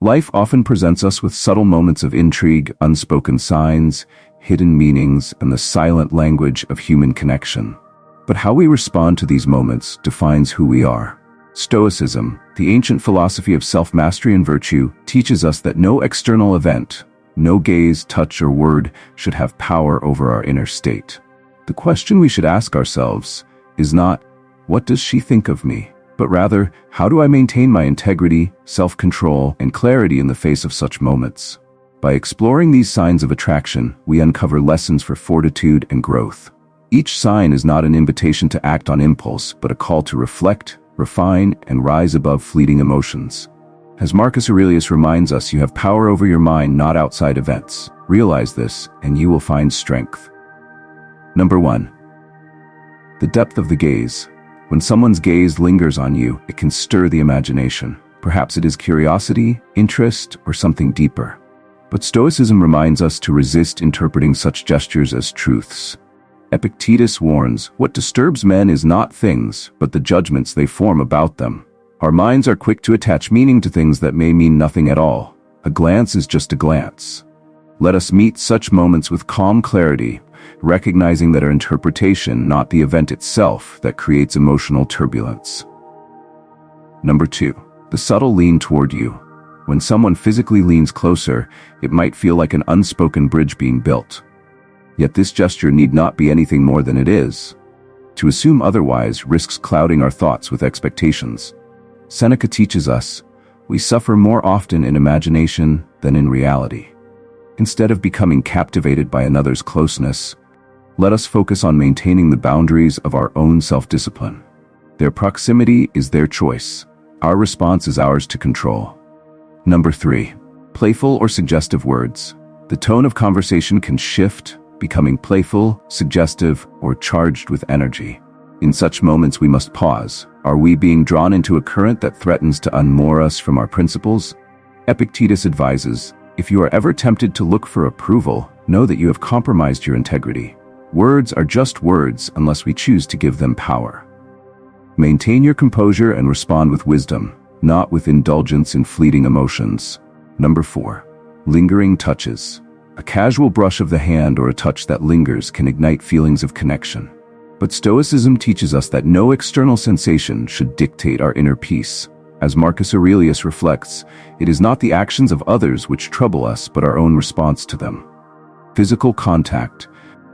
Life often presents us with subtle moments of intrigue, unspoken signs, hidden meanings, and the silent language of human connection. But how we respond to these moments defines who we are. Stoicism, the ancient philosophy of self-mastery and virtue, teaches us that no external event, no gaze, touch, or word should have power over our inner state. The question we should ask ourselves is not, "What does she think of me?" but rather, how do I maintain my integrity, self-control, and clarity in the face of such moments? By exploring these signs of attraction, we uncover lessons for fortitude and growth. Each sign is not an invitation to act on impulse, but a call to reflect, refine, and rise above fleeting emotions. As Marcus Aurelius reminds us, you have power over your mind, not outside events. Realize this, and you will find strength. Number 1. The depth of the gaze. When someone's gaze lingers on you, it can stir the imagination. Perhaps it is curiosity, interest, or something deeper. But Stoicism reminds us to resist interpreting such gestures as truths. Epictetus warns, "What disturbs men is not things, but the judgments they form about them." Our minds are quick to attach meaning to things that may mean nothing at all. A glance is just a glance. Let us meet such moments with calm clarity, recognizing that our interpretation, not the event itself, that creates emotional turbulence. Number 2. The subtle lean toward you. When someone physically leans closer, it might feel like an unspoken bridge being built. Yet this gesture need not be anything more than it is. To assume otherwise risks clouding our thoughts with expectations. Seneca teaches us, we suffer more often in imagination than in reality. Instead of becoming captivated by another's closeness, let us focus on maintaining the boundaries of our own self-discipline. Their proximity is their choice. Our response is ours to control. Number 3. Playful or suggestive words. The tone of conversation can shift, becoming playful, suggestive, or charged with energy. In such moments we must pause. Are we being drawn into a current that threatens to unmoor us from our principles? Epictetus advises, if you are ever tempted to look for approval, know that you have compromised your integrity. Words are just words unless we choose to give them power. Maintain your composure and respond with wisdom, not with indulgence in fleeting emotions. Number 4. Lingering touches. A casual brush of the hand or a touch that lingers can ignite feelings of connection. But Stoicism teaches us that no external sensation should dictate our inner peace. As Marcus Aurelius reflects, it is not the actions of others which trouble us, but our own response to them. Physical contact,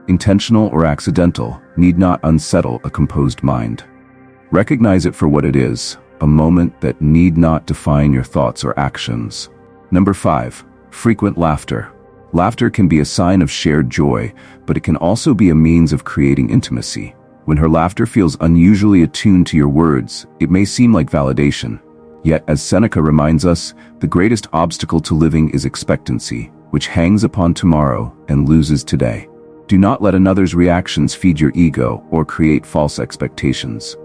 intentional or accidental, need not unsettle a composed mind. Recognize it for what it is, a moment that need not define your thoughts or actions. Number 5. Frequent laughter. Laughter can be a sign of shared joy, but it can also be a means of creating intimacy. When her laughter feels unusually attuned to your words, it may seem like validation. Yet, as Seneca reminds us, the greatest obstacle to living is expectancy, which hangs upon tomorrow and loses today. Do not let another's reactions feed your ego or create false expectations.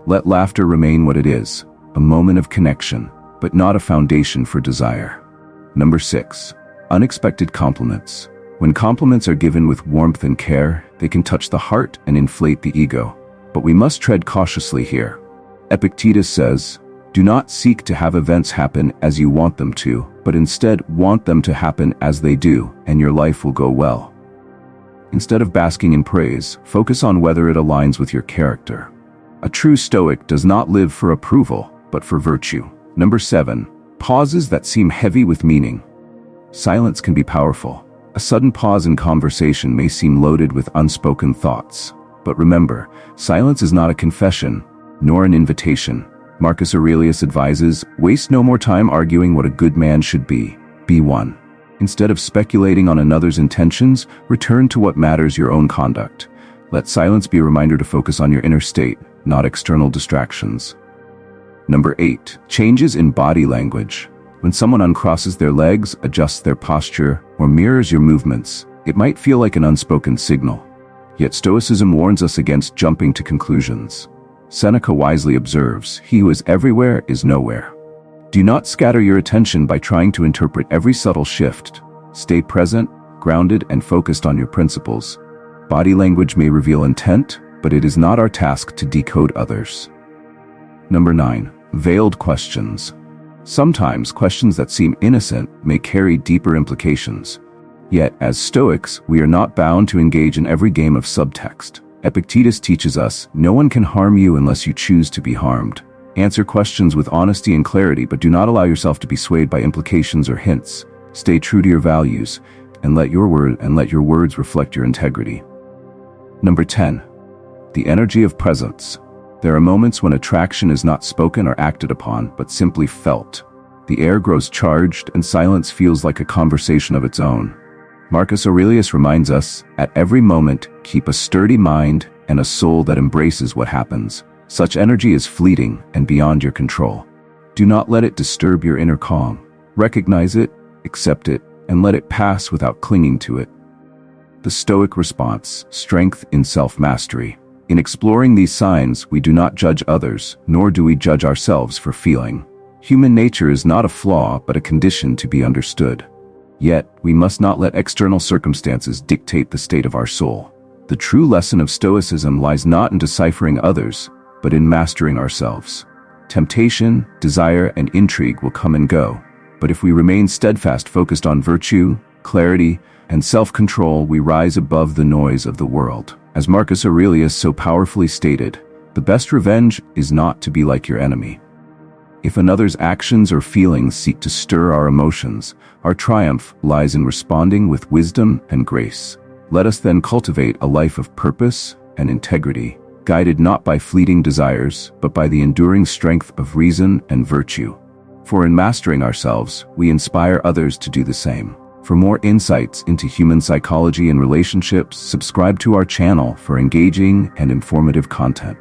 Let laughter remain what it is, a moment of connection, but not a foundation for desire. Number 6. Unexpected compliments. When compliments are given with warmth and care, they can touch the heart and inflate the ego. But we must tread cautiously here. Epictetus says, do not seek to have events happen as you want them to, but instead want them to happen as they do, and your life will go well. Instead of basking in praise, focus on whether it aligns with your character. A true Stoic does not live for approval, but for virtue. Number 7. Pauses that seem heavy with meaning. Silence can be powerful. A sudden pause in conversation may seem loaded with unspoken thoughts. But remember, silence is not a confession, nor an invitation. Marcus Aurelius advises, waste no more time arguing what a good man should be. Be one. Instead of speculating on another's intentions, return to what matters: your own conduct. Let silence be a reminder to focus on your inner state, not external distractions. Number 8. Changes in body language. When someone uncrosses their legs, adjusts their posture, or mirrors your movements, it might feel like an unspoken signal. Yet Stoicism warns us against jumping to conclusions. Seneca wisely observes, he who is everywhere is nowhere. Do not scatter your attention by trying to interpret every subtle shift. Stay present, grounded, and focused on your principles. Body language may reveal intent, but it is not our task to decode others. Number 9. Veiled questions. Sometimes questions that seem innocent may carry deeper implications. Yet, as Stoics, we are not bound to engage in every game of subtext. Epictetus teaches us, no one can harm you unless you choose to be harmed. Answer questions with honesty and clarity, but do not allow yourself to be swayed by implications or hints. Stay true to your values, and let your words reflect your integrity. Number 10. The energy of presence. There are moments when attraction is not spoken or acted upon, but simply felt. The air grows charged, and silence feels like a conversation of its own. Marcus Aurelius reminds us, at every moment, keep a sturdy mind and a soul that embraces what happens. Such energy is fleeting and beyond your control. Do not let it disturb your inner calm. Recognize it, accept it, and let it pass without clinging to it. The Stoic response, strength in self-mastery. In exploring these signs, we do not judge others, nor do we judge ourselves for feeling. Human nature is not a flaw, but a condition to be understood. Yet, we must not let external circumstances dictate the state of our soul. The true lesson of Stoicism lies not in deciphering others, but in mastering ourselves. Temptation, desire, and intrigue will come and go, but if we remain steadfast focused on virtue, clarity, and self-control, we rise above the noise of the world. As Marcus Aurelius so powerfully stated, the best revenge is not to be like your enemy. If another's actions or feelings seek to stir our emotions, our triumph lies in responding with wisdom and grace. Let us then cultivate a life of purpose and integrity, guided not by fleeting desires, but by the enduring strength of reason and virtue. For in mastering ourselves, we inspire others to do the same. For more insights into human psychology and relationships, subscribe to our channel for engaging and informative content.